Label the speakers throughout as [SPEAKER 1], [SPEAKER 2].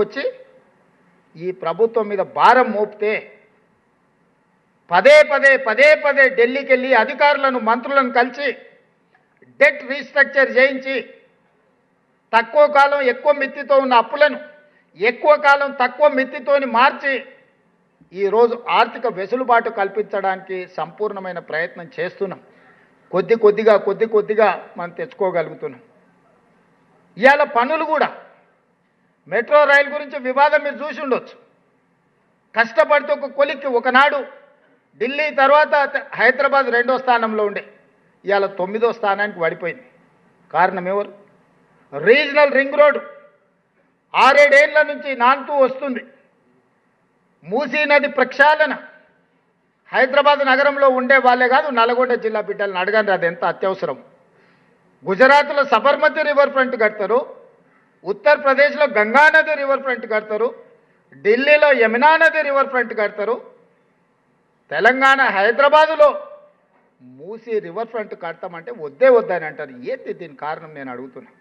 [SPEAKER 1] వచ్చి ఈ ప్రభుత్వం మీద భారం మోపితే పదే పదే ఢిల్లీకి వెళ్ళి అధికారులను మంత్రులను కలిసి డెట్ రీస్ట్రక్చర్ చేయించి తక్కువ కాలం ఎక్కువ మిత్తితో ఉన్న అప్పులను ఎక్కువ కాలం తక్కువ మిత్తితోని మార్చి ఈరోజు ఆర్థిక వెసులుబాటు కల్పించడానికి సంపూర్ణమైన ప్రయత్నం చేస్తున్నాం. కొద్ది కొద్దిగా మనం తెచ్చుకోగలుగుతున్నాం. ఇవాళ పనులు కూడా మెట్రో రైలు గురించి వివాదం మీరు చూసి ఉండొచ్చు. కష్టపడితే ఒక కొలిక్కి ఒకనాడు ఢిల్లీ తర్వాత హైదరాబాద్ 2వ స్థానంలో ఉండే ఇవాళ 9వ స్థానానికి పడిపోయింది. కారణం ఎవరు? రీజనల్ రింగ్ రోడ్ 6-7 ఏళ్ల నుంచి నానుతూ వస్తుంది. మూసీ నది ప్రక్షాళన హైదరాబాద్ నగరంలో ఉండే వాళ్ళే కాదు, నల్గొండ జిల్లా బిడ్డలను అడగండి, అది ఎంత అత్యవసరం. గుజరాత్లో సబర్మతి రివర్ ఫ్రంట్ కడతారు, ఉత్తరప్రదేశ్లో గంగానది రివర్ ఫ్రంట్ కడతారు, ఢిల్లీలో యమునా నది రివర్ ఫ్రంట్ కడతారు, తెలంగాణ హైదరాబాదులో మూసీ రివర్ ఫ్రంట్ కడతామంటే వద్దని అంటారు. ఏంటి దీని కారణం నేను అడుగుతున్నా.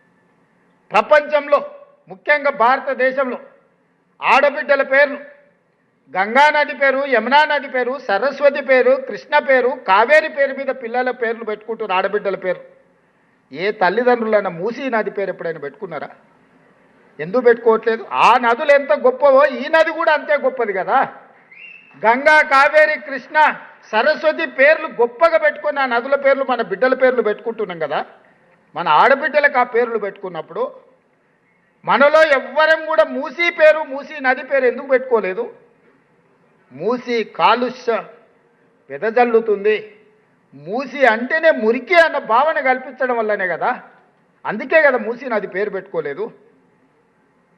[SPEAKER 1] ప్రపంచంలో ముఖ్యంగా భారతదేశంలో ఆడబిడ్డల పేర్లు గంగానది పేరు, యమునా నది పేరు, సరస్వతి పేరు, కృష్ణ పేరు, కావేరి పేరు మీద పిల్లల పేర్లు పెట్టుకుంటారు. ఆడబిడ్డల పేరు. ఏ తల్లిదండ్రులైనా మూసీ నది పేరు ఎప్పుడైనా పెట్టుకున్నారా? ఎందుకు పెట్టుకోవట్లేదు? ఆ నదులు ఎంత గొప్పవో ఈ నది కూడా అంతే గొప్పది కదా. గంగా, కావేరి, కృష్ణ, సరస్వతి పేర్లు గొప్పగా పెట్టుకుని ఆ నదుల పేర్లు మన బిడ్డల పేర్లు పెట్టుకుంటున్నాం కదా. మన ఆడబిడ్డలకు ఆ పేర్లు పెట్టుకున్నప్పుడు మనలో ఎవ్వరం కూడా మూసీ పేరు, మూసీ నది పేరు ఎందుకు పెట్టుకోలేదు? మూసీ కాలుష్య వెదజల్లుతుంది, మూసీ అంటేనే మురికి అన్న భావన కల్పించడం వల్లనే కదా. అందుకే కదా మూసీ నది పేరు పెట్టుకోలేదు.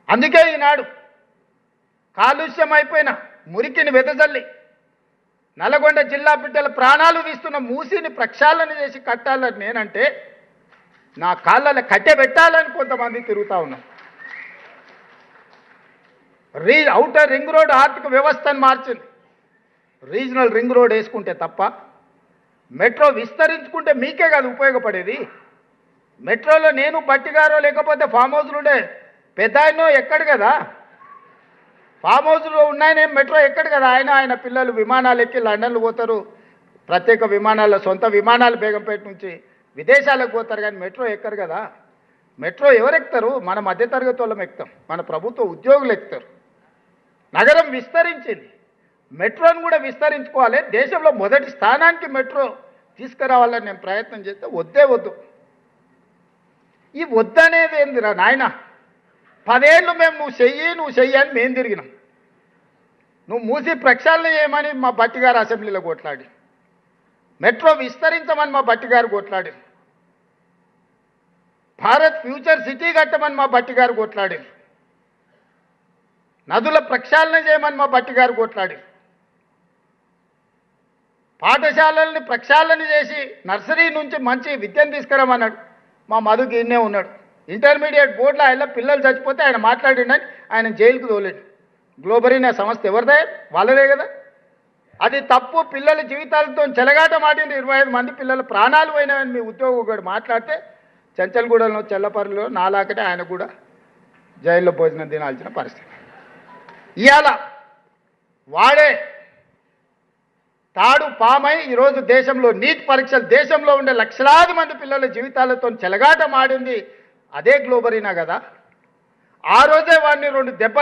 [SPEAKER 1] అందుకే ఈనాడు కాలుష్యం అయిపోయిన మురికిని వెదజల్లి నల్గొండ జిల్లా బిడ్డల ప్రాణాలు తీస్తున్న మూసీని ప్రక్షాళన చేసి కట్టాలని నేనంటే నా కాళ్ళని కట్టె పెట్టాలని కొంతమంది తిరుగుతూ ఉన్నాం. ఔటర్ రింగ్ రోడ్ ఆర్థిక వ్యవస్థను మార్చింది. రీజనల్ రింగ్ రోడ్ వేసుకుంటే తప్ప మెట్రో విస్తరించుకుంటే మీకే కాదు ఉపయోగపడేది. మెట్రోలో నేను బట్టిగారో లేకపోతే ఫామ్ హౌస్లు ఉండే పెద్ద ఆయనో ఎక్కడు కదా. ఫామ్ హౌస్లో ఉన్నాయనే మెట్రో ఎక్కడు కదా. ఆయన పిల్లలు విమానాలు ఎక్కి లండన్లు పోతారు, ప్రత్యేక విమానాల సొంత విమానాలు బేగంపేట నుంచి విదేశాలకు పోతారు, కానీ మెట్రో ఎక్కరు కదా. మెట్రో ఎవరు ఎక్కుతారు? మన మధ్యతరగతి వాళ్ళం ఎక్కుతాం, మన ప్రభుత్వ ఉద్యోగులు ఎక్కుతారు. నగరం విస్తరించింది, మెట్రోను కూడా విస్తరించుకోవాలి. దేశంలో మొదటి స్థానానికి మెట్రో తీసుకురావాలని నేను ప్రయత్నం చేస్తే వద్దు. ఈ వద్దనేది ఏందిరా నాయన? 10 ఏళ్ళు మేము నువ్వు చెయ్యి అని మేము తిరిగినాం. నువ్వు మూసి ప్రక్షాళన చేయమని మా బట్టిగారు అసెంబ్లీలో కొట్లాడి, మెట్రో విస్తరించమని మా బట్టిగారు కొట్లాడి, భారత్ ఫ్యూచర్ సిటీ కట్టమని మా బట్టిగారు కొట్లాడి, నదుల ప్రక్షాళన చేయమని మా బట్టిగారు కొట్లాడి, పాఠశాలల్ని ప్రక్షాళన చేసి నర్సరీ నుంచి మంచి విద్యను తీసుకురామన్నాడు. మా మధుకి ఇన్నే ఉన్నాడు. ఇంటర్మీడియట్ బోర్డులో ఆయన పిల్లలు చచ్చిపోతే ఆయన మాట్లాడిండని ఆయన జైలుకు తోలేడు. గ్లోబరీన్ అనే సంస్థ ఎవరిదే? వాళ్ళదే కదా. అది తప్పు. పిల్లల జీవితాలతో చెలగాట మాటింది. 25 మంది పిల్లల ప్రాణాలు పోయినాయని మీ ఉద్యోగుడు మాట్లాడితే చెంచల్గూడలో చెల్లపల్లిలో నాలాకటే ఆయన కూడా జైల్లో భోజనం తినాల్సిన పరిస్థితి. ఇవాళ వాడే తాడు పామై ఈరోజు దేశంలో నీట్ పరీక్షలు, దేశంలో ఉండే లక్షలాది మంది పిల్లల జీవితాలతో చెలగాట మాడింది అదే గ్లోబరీనా కదా. ఆ రోజే వాడిని 2 దెబ్బలు